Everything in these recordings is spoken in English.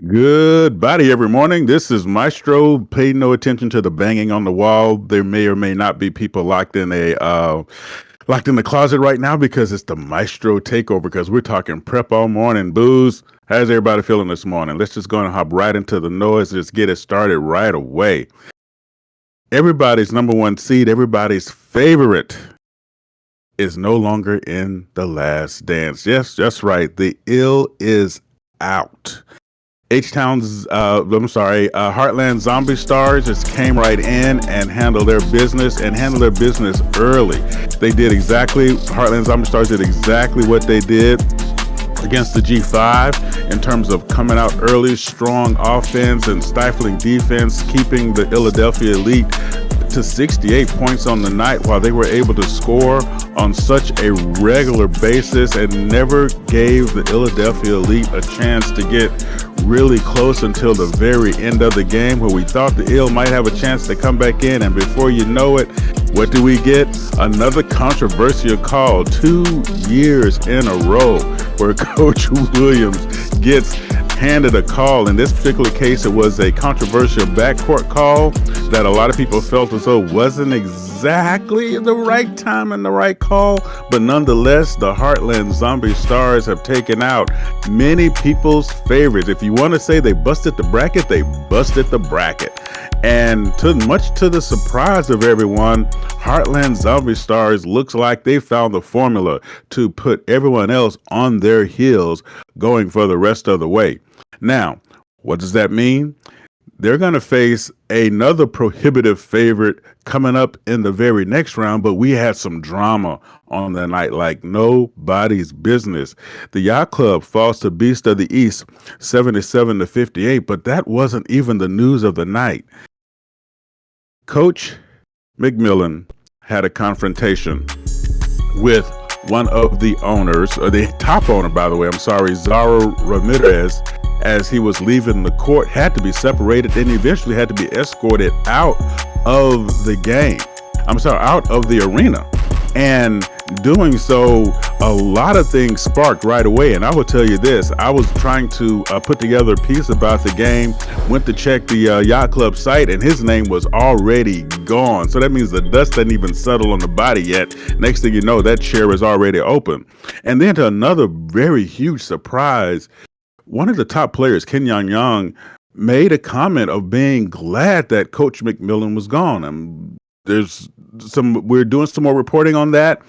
Good body every morning. This is Maestro. Pay no attention to the banging on the wall. There may or may not be people locked in the closet right now because it's the Maestro takeover. Because we're talking prep all morning. Booze. How's everybody feeling this morning? Let's just go and hop right into the noise. Just get it started right away. Everybody's number one seed. Everybody's favorite is no longer in the last dance. Yes, that's right. The ill is out. Heartland Zombie Stars just came right in and handled their business early. Heartland Zombie Stars did exactly what they did against the G5 in terms of coming out early, strong offense and stifling defense, keeping the Philadelphia Elite to 68 points on the night while they were able to score on such a regular basis and never gave the Philadelphia Elite a chance to get really close until the very end of the game where we thought the Ill might have a chance to come back in, and before you know it, what do we get? Another controversial call 2 years in a row where Coach Williams gets handed a call. In this particular case, it was a controversial backcourt call that a lot of people felt as though wasn't exactly the right time and the right call, but nonetheless, the Heartland Zombie Stars have taken out many people's favorites. If you want to say they busted the bracket, they busted the bracket. And much to the surprise of everyone, Heartland Zombie Stars looks like they found the formula to put everyone else on their heels going for the rest of the way. Now, what does that mean? They're going to face another prohibitive favorite coming up in the very next round, but we had some drama on the night like nobody's business. The Yacht Club falls to Beast of the East 77-58, but that wasn't even the news of the night. Coach McMillan had a confrontation with one of the owners, or the top owner, by the way, Zara Ramirez, as he was leaving the court, had to be separated and eventually had to be escorted out of the game. Out of the arena. And doing so, a lot of things sparked right away. And I will tell you this, I was trying to put together a piece about the game, went to check the Yacht Club site, and his name was already gone. So that means the dust doesn't even settle on the body yet. Next thing you know, that chair is already open. And then to another very huge surprise, one of the top players, Ken Yang, made a comment of being glad that Coach McMillan was gone. We're doing some more reporting on that.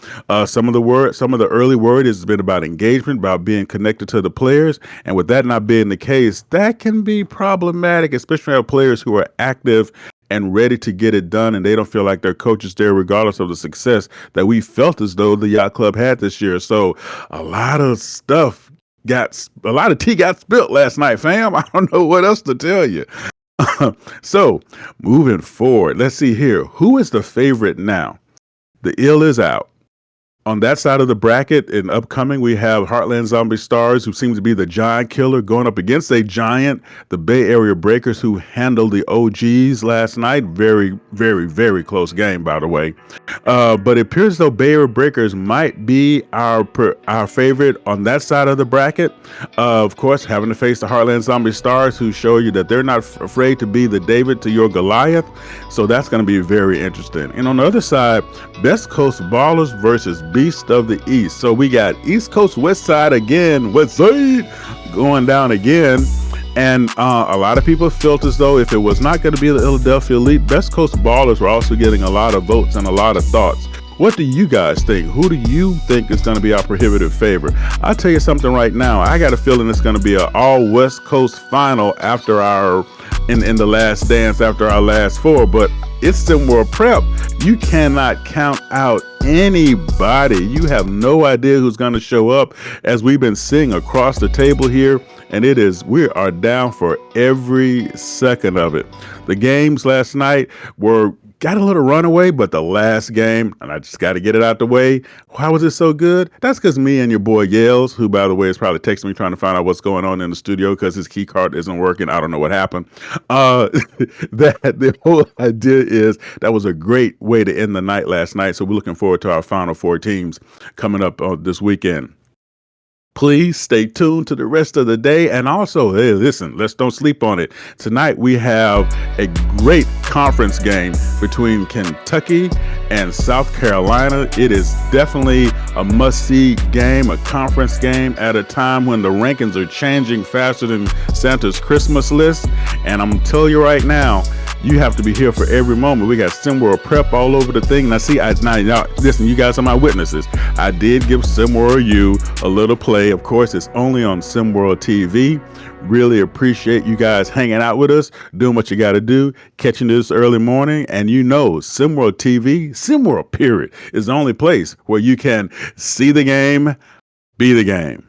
Some of the early word has been about engagement, about being connected to the players. And with that not being the case, that can be problematic, especially our players who are active and ready to get it done, and they don't feel like their coach is there regardless of the success that we felt as though the Yacht Club had this year. So a lot of tea got spilt last night, fam. I don't know what else to tell you. So, moving forward, let's see here. Who is the favorite now? The Ill is out. On that side of the bracket, in upcoming, we have Heartland Zombie Stars, who seems to be the giant killer, going up against a giant, the Bay Area Breakers, who handled the OGs last night. Very, very, very close game, by the way. But it appears as though Bay Area Breakers might be our favorite on that side of the bracket. Of course, having to face the Heartland Zombie Stars, who show you that they're not afraid to be the David to your Goliath. So that's going to be very interesting. And on the other side, Best Coast Ballers versus Beast of the East. So we got East Coast West Side again, West Side going down again. And a lot of people felt as though if it was not going to be the Philadelphia Elite, Best Coast Ballers were also getting a lot of votes and a lot of thoughts. What do you guys think? Who do you think is going to be our prohibitive favorite? I'll tell you something right now. I got a feeling it's going to be an all West Coast final after in the last dance, after our last four. But it's SimWorld Prep. You cannot count out anybody. You have no idea who's going to show up, as we've been seeing across the table here. And we are down for every second of it. The games last night got a little runaway, but the last game, and I just got to get it out the way. Why was it so good? That's because me and your boy Yales, who, by the way, is probably texting me trying to find out what's going on in the studio because his key card isn't working. I don't know what happened. That the whole idea is that was a great way to end the night last night. So we're looking forward to our Final Four teams coming up this weekend. Please stay tuned to the rest of the day. And also, hey, listen, let's don't sleep on it. Tonight, we have a great conference game between Kentucky and South Carolina. It is definitely a must-see game, a conference game at a time when the rankings are changing faster than Santa's Christmas list. And I'm telling you right now, you have to be here for every moment. We got SimWorld Prep all over the thing. Now, see, now, listen, you guys are my witnesses. I did give SimWorld U a little play. Of course, it's only on SimWorld TV. Really appreciate you guys hanging out with us, doing what you got to do, catching this early morning. And you know, SimWorld TV, SimWorld period, is the only place where you can see the game, be the game.